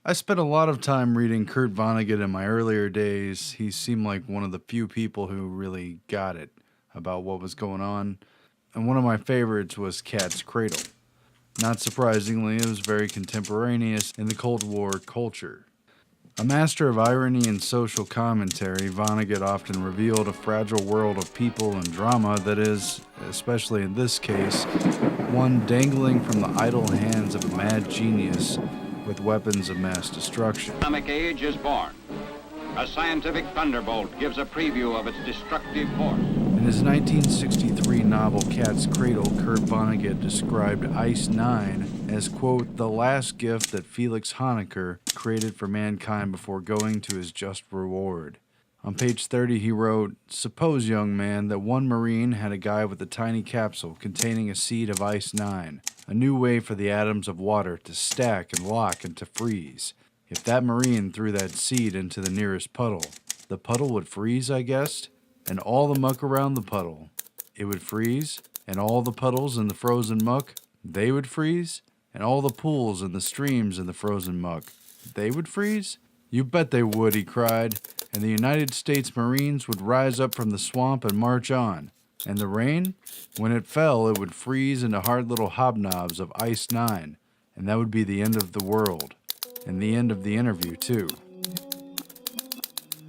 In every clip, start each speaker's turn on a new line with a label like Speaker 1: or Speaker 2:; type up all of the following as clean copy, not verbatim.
Speaker 1: I spent a lot of time reading Kurt Vonnegut in my earlier days. He seemed like one of the few people who really got it about what was going on. And one of my favorites was Cat's Cradle. Not surprisingly, it was very contemporaneous in the Cold War culture. A master of irony and social commentary, Vonnegut often revealed a fragile world of people and drama that is, especially in this case, one dangling from the idle hands of a mad genius with weapons of mass destruction.
Speaker 2: The atomic age is born. A scientific thunderbolt gives a preview of its destructive force.
Speaker 1: In his 1963 novel Cat's Cradle, Kurt Vonnegut described Ice-9 as, quote, the last gift that Felix Honecker created for mankind before going to his just reward. On page 30 he wrote, suppose, young man, that one Marine had a guy with a tiny capsule containing a seed of Ice-9, a new way for the atoms of water to stack and lock and to freeze. If that Marine threw that seed into the nearest puddle, the puddle would freeze, I guessed, and all the muck around the puddle, it would freeze, and all the puddles in the frozen muck, they would freeze, and all the pools and the streams in the frozen muck, they would freeze? You bet they would, he cried, and the United States Marines would rise up from the swamp and march on. And the rain? When it fell, it would freeze into hard little hobnobs of Ice-9, and that would be the end of the world, and the end of the interview, too.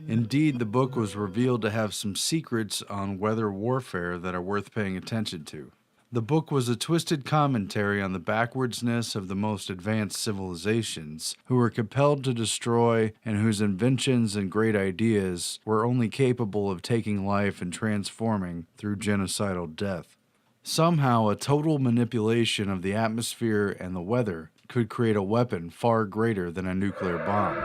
Speaker 1: Indeed, the book was revealed to have some secrets on weather warfare that are worth paying attention to. The book was a twisted commentary on the backwardsness of the most advanced civilizations, who were compelled to destroy and whose inventions and great ideas were only capable of taking life and transforming through genocidal death. Somehow, a total manipulation of the atmosphere and the weather could create a weapon far greater than a nuclear bomb.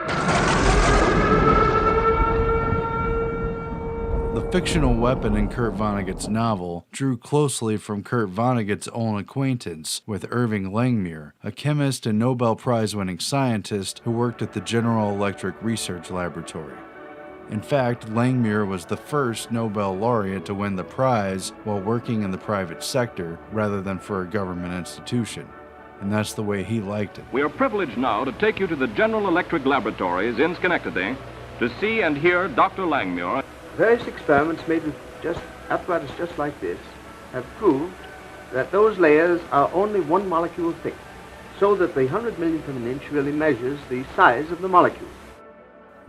Speaker 1: The fictional weapon in Kurt Vonnegut's novel drew closely from Kurt Vonnegut's own acquaintance with Irving Langmuir, a chemist and Nobel Prize-winning scientist who worked at the General Electric Research Laboratory. In fact, Langmuir was the first Nobel laureate to win the prize while working in the private sector rather than for a government institution. And that's the way he liked it.
Speaker 3: We are privileged now to take you to the General Electric Laboratories in Schenectady to see and hear Dr. Langmuir.
Speaker 4: Various experiments made with apparatus just like this have proved that those layers are only one molecule thick, so that the 100 millionth of an inch really measures the size of the molecule.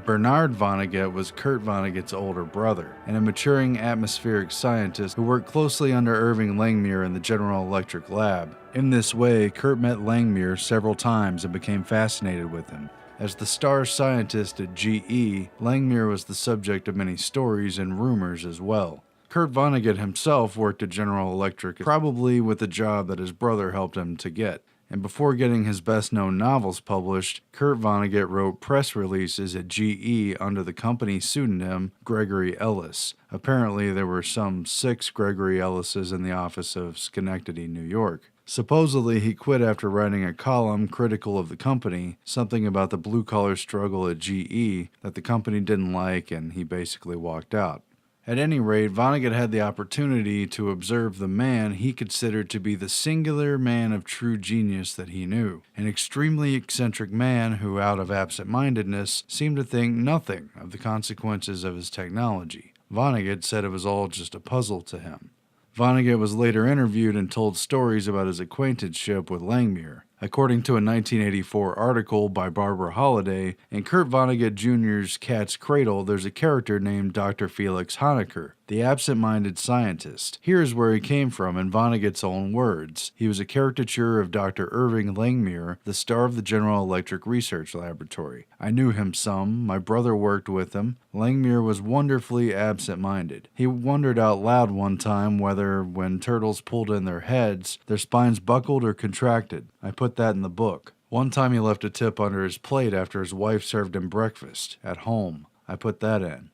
Speaker 1: Bernard Vonnegut was Kurt Vonnegut's older brother, and a maturing atmospheric scientist who worked closely under Irving Langmuir in the General Electric lab. In this way, Kurt met Langmuir several times and became fascinated with him. As the star scientist at GE, Langmuir was the subject of many stories and rumors as well. Kurt Vonnegut himself worked at General Electric, probably with a job that his brother helped him to get. And before getting his best-known novels published, Kurt Vonnegut wrote press releases at GE under the company pseudonym Gregory Ellis. Apparently, there were some 6 Gregory Ellises in the office of Schenectady, New York. Supposedly, he quit after writing a column critical of the company, something about the blue-collar struggle at GE that the company didn't like, and he basically walked out. At any rate, Vonnegut had the opportunity to observe the man he considered to be the singular man of true genius that he knew, an extremely eccentric man who, out of absent-mindedness, seemed to think nothing of the consequences of his technology. Vonnegut said it was all just a puzzle to him. Vonnegut was later interviewed and told stories about his acquaintanceship with Langmuir. According to a 1984 article by Barbara Holliday, in Kurt Vonnegut Jr.'s Cat's Cradle, there's a character named Dr. Felix Honecker, the absent-minded scientist. Here's where he came from in Vonnegut's own words. He was a caricature of Dr. Irving Langmuir, the star of the General Electric Research Laboratory. I knew him some. My brother worked with him. Langmuir was wonderfully absent-minded. He wondered out loud one time whether, when turtles pulled in their heads, their spines buckled or contracted. I put that in the book. One time he left a tip under his plate after his wife served him breakfast at home. I put that in.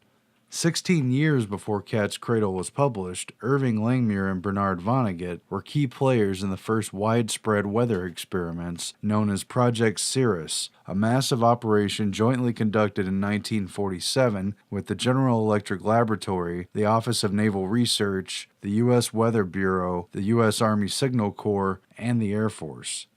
Speaker 1: 16 years before Cat's Cradle was published, Irving Langmuir and Bernard Vonnegut were key players in the first widespread weather experiments known as Project Cirrus, a massive operation jointly conducted in 1947 with the General Electric Laboratory, the Office of Naval Research, the U.S. Weather Bureau, the U.S. Army Signal Corps, and the Air Force.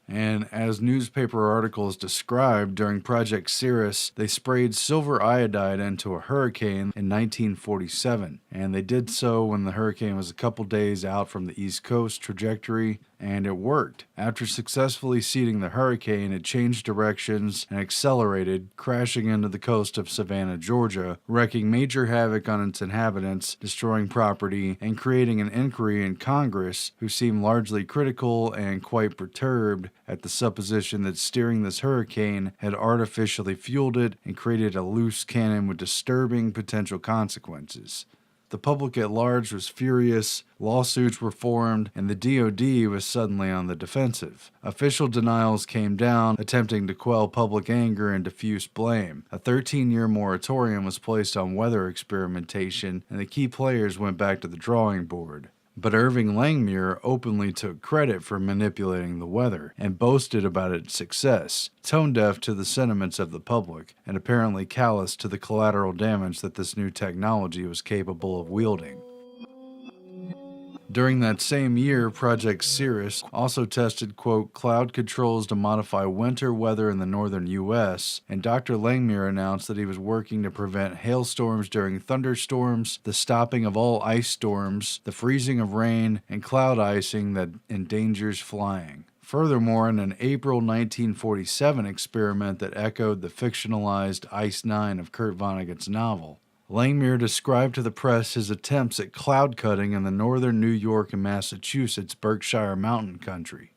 Speaker 1: And as newspaper articles described, during Project Cirrus, they sprayed silver iodide into a hurricane in 1947. And they did so when the hurricane was a couple days out from the East Coast trajectory, and it worked. After successfully seeding the hurricane, it changed directions and accelerated, crashing into the coast of Savannah, Georgia, wreaking major havoc on its inhabitants, destroying property, and creating an inquiry in Congress, who seemed largely critical and quite perturbed at the supposition that steering this hurricane had artificially fueled it and created a loose cannon with disturbing potential consequences. The public at large was furious, lawsuits were formed, and the DoD was suddenly on the defensive. Official denials came down, attempting to quell public anger and diffuse blame. A 13-year moratorium was placed on weather experimentation, and the key players went back to the drawing board. But Irving Langmuir openly took credit for manipulating the weather and boasted about its success, tone-deaf to the sentiments of the public, and apparently callous to the collateral damage that this new technology was capable of wielding. During that same year, Project Cirrus also tested, quote, cloud controls to modify winter weather in the northern U.S., and Dr. Langmuir announced that he was working to prevent hailstorms during thunderstorms, the stopping of all ice storms, the freezing of rain, and cloud icing that endangers flying. Furthermore, in an April 1947 experiment that echoed the fictionalized Ice 9 of Kurt Vonnegut's novel, Langmuir described to the press his attempts at cloud cutting in the northern New York and Massachusetts Berkshire mountain country.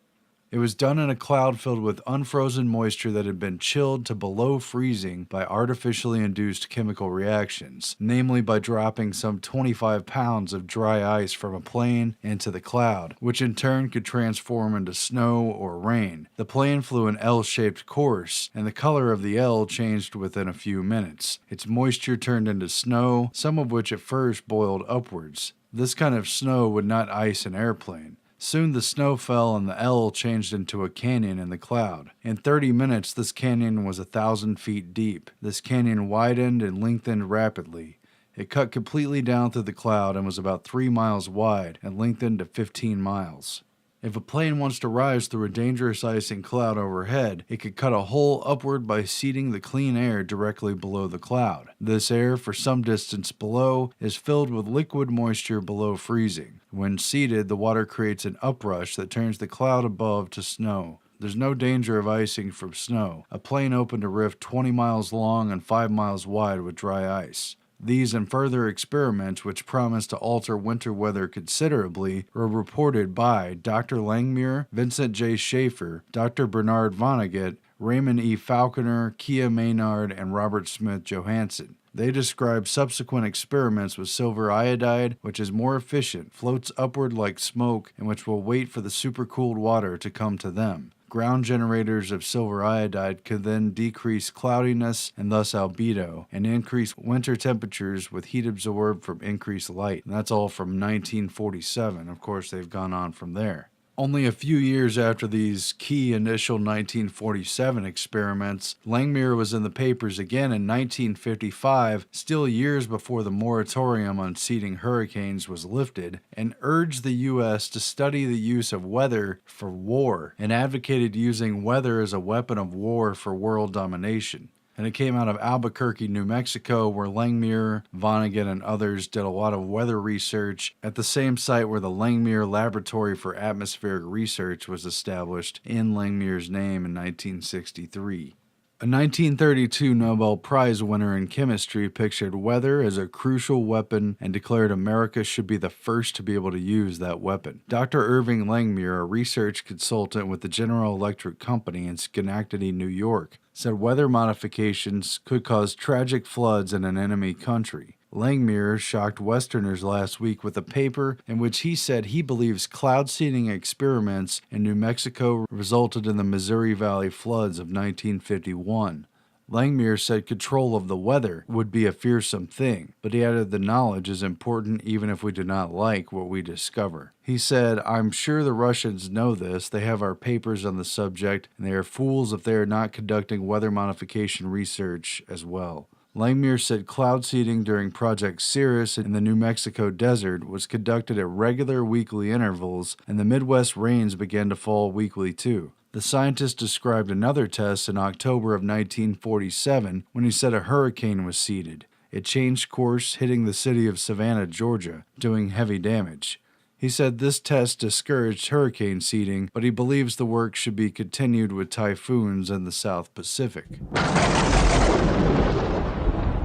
Speaker 1: It was done in a cloud filled with unfrozen moisture that had been chilled to below freezing by artificially induced chemical reactions, namely by dropping some 25 pounds of dry ice from a plane into the cloud, which in turn could transform into snow or rain. The plane flew an L-shaped course, and the color of the L changed within a few minutes. Its moisture turned into snow, some of which at first boiled upwards. This kind of snow would not ice an airplane. Soon the snow fell and the L changed into a canyon in the cloud. In 30 minutes, this canyon was 1,000 feet deep. This canyon widened and lengthened rapidly. It cut completely down through the cloud and was about 3 miles wide and lengthened to 15 miles. If a plane wants to rise through a dangerous icing cloud overhead, it could cut a hole upward by seeding the clean air directly below the cloud. This air, for some distance below, is filled with liquid moisture below freezing. When seeded, the water creates an uprush that turns the cloud above to snow. There's no danger of icing from snow. A plane opened a rift 20 miles long and 5 miles wide with dry ice. These and further experiments, which promised to alter winter weather considerably, were reported by Dr. Langmuir, Vincent J. Schaefer, Dr. Bernard Vonnegut, Raymond E. Falconer, Kia Maynard, and Robert Smith Johansen. They describe subsequent experiments with silver iodide, which is more efficient, floats upward like smoke, and which will wait for the supercooled water to come to them. Ground generators of silver iodide could then decrease cloudiness and thus albedo, and increase winter temperatures with heat absorbed from increased light. And that's all from 1947. Of course, they've gone on from there. Only a few years after these key initial 1947 experiments, Langmuir was in the papers again in 1955, still years before the moratorium on seeding hurricanes was lifted, and urged the U.S. to study the use of weather for war, and advocated using weather as a weapon of war for world domination. And it came out of Albuquerque, New Mexico, where Langmuir, Vonnegut, and others did a lot of weather research at the same site where the Langmuir Laboratory for Atmospheric Research was established in Langmuir's name in 1963. A 1932 Nobel Prize winner in chemistry pictured weather as a crucial weapon and declared America should be the first to be able to use that weapon. Dr. Irving Langmuir, a research consultant with the General Electric Company in Schenectady, New York, said weather modifications could cause tragic floods in an enemy country. Langmuir shocked Westerners last week with a paper in which he said he believes cloud seeding experiments in New Mexico resulted in the Missouri Valley floods of 1951. Langmuir said control of the weather would be a fearsome thing, but he added the knowledge is important even if we do not like what we discover. He said, I'm sure the Russians know this, they have our papers on the subject, and they are fools if they are not conducting weather modification research as well. Langmuir said cloud seeding during Project Cirrus in the New Mexico desert was conducted at regular weekly intervals, and the Midwest rains began to fall weekly too. The scientist described another test in October of 1947 when he said a hurricane was seeded. It changed course, hitting the city of Savannah, Georgia, doing heavy damage. He said this test discouraged hurricane seeding, but he believes the work should be continued with typhoons in the South Pacific.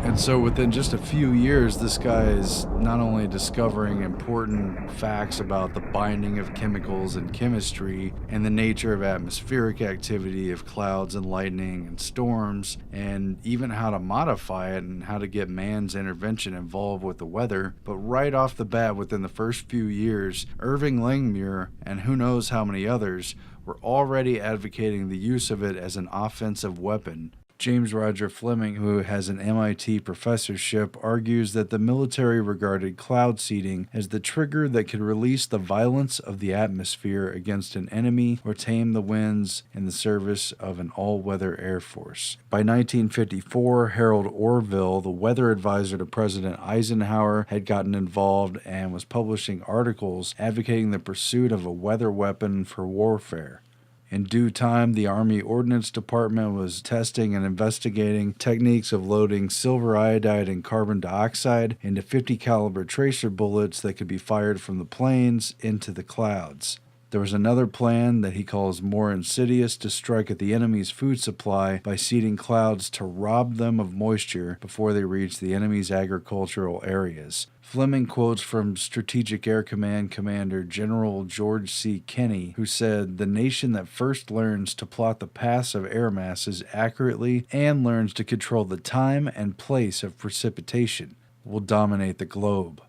Speaker 1: And so within just a few years, this guy is not only discovering important facts about the binding of chemicals and chemistry and the nature of atmospheric activity of clouds and lightning and storms, and even how to modify it and how to get man's intervention involved with the weather, but right off the bat within the first few years, Irving Langmuir and who knows how many others were already advocating the use of it as an offensive weapon. James Roger Fleming, who has an MIT professorship, argues that the military regarded cloud seeding as the trigger that could release the violence of the atmosphere against an enemy or tame the winds in the service of an all-weather air force. By 1954, Harold Orville, the weather advisor to President Eisenhower, had gotten involved and was publishing articles advocating the pursuit of a weather weapon for warfare. In due time, the Army Ordnance Department was testing and investigating techniques of loading silver iodide and carbon dioxide into 50 caliber tracer bullets that could be fired from the planes into the clouds. There was another plan that he calls more insidious to strike at the enemy's food supply by seeding clouds to rob them of moisture before they reach the enemy's agricultural areas. Fleming quotes from Strategic Air Command Commander General George C. Kenney, who said, "The nation that first learns to plot the paths of air masses accurately and learns to control the time and place of precipitation will dominate the globe."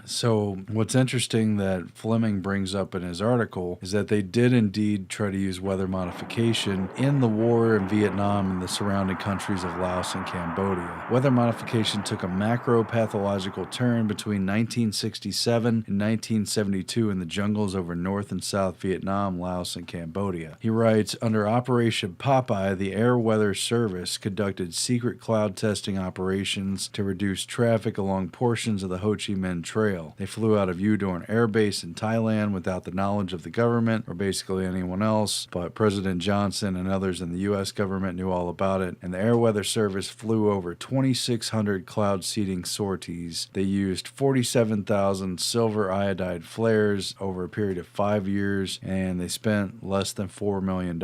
Speaker 1: So what's interesting that Fleming brings up in his article is that they did indeed try to use weather modification in the war in Vietnam and the surrounding countries of Laos and Cambodia. Weather modification took a macro-pathological turn between 1967 and 1972 in the jungles over North and South Vietnam, Laos, and Cambodia. He writes, under Operation Popeye, the Air Weather Service conducted secret cloud testing operations to reduce traffic along portions of the Ho Chi Minh Trail. They flew out of Udon Air Base in Thailand without the knowledge of the government or basically anyone else, but President Johnson and others in the U.S. government knew all about it, and the Air Weather Service flew over 2,600 cloud seeding sorties. They used 47,000 silver iodide flares over a period of 5 years, and they spent less than $4 million.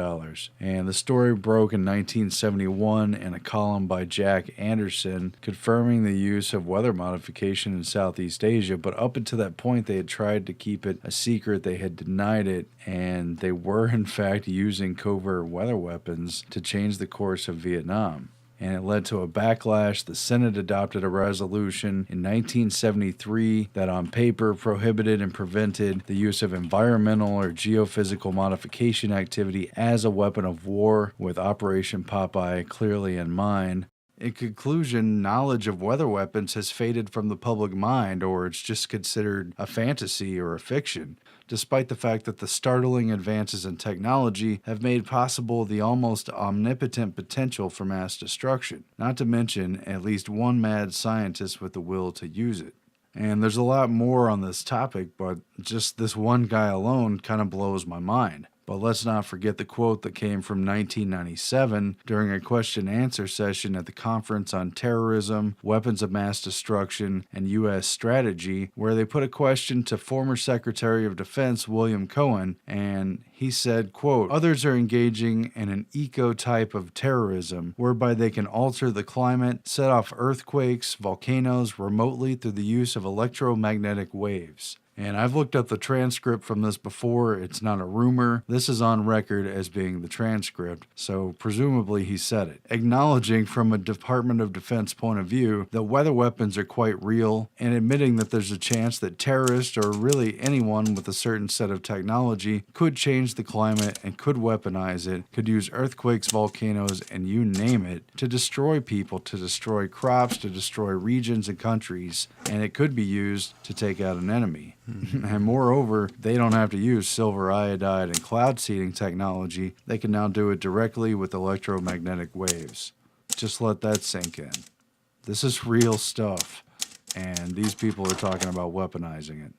Speaker 1: And the story broke in 1971 in a column by Jack Anderson confirming the use of weather modification in Southeast Asia, but up until that point they had tried to keep it a secret. They had denied it, and they were in fact using covert weather weapons to change the course of Vietnam. And it led to a backlash. The Senate adopted a resolution in 1973 that on paper prohibited and prevented the use of environmental or geophysical modification activity as a weapon of war, with Operation Popeye clearly in mind. In conclusion, knowledge of weather weapons has faded from the public mind, or it's just considered a fantasy or a fiction, despite the fact that the startling advances in technology have made possible the almost omnipotent potential for mass destruction, not to mention at least one mad scientist with the will to use it. And there's a lot more on this topic, but just this one guy alone kind of blows my mind. But let's not forget the quote that came from 1997 during a question-and-answer session at the Conference on Terrorism, Weapons of Mass Destruction, and U.S. Strategy, where they put a question to former Secretary of Defense William Cohen, and he said, quote, "Others are engaging in an eco-type of terrorism whereby they can alter the climate, set off earthquakes, volcanoes remotely through the use of electromagnetic waves." And I've looked up the transcript from this before. It's not a rumor. This is on record as being the transcript, so presumably he said it. Acknowledging from a Department of Defense point of view that weather weapons are quite real, and admitting that there's a chance that terrorists, or really anyone with a certain set of technology, could change the climate and could weaponize it, could use earthquakes, volcanoes, and you name it, to destroy people, to destroy crops, to destroy regions and countries, and it could be used to take out an enemy. And moreover, they don't have to use silver iodide and cloud seeding technology. They can now do it directly with electromagnetic waves. Just let that sink in. This is real stuff, and these people are talking about weaponizing it.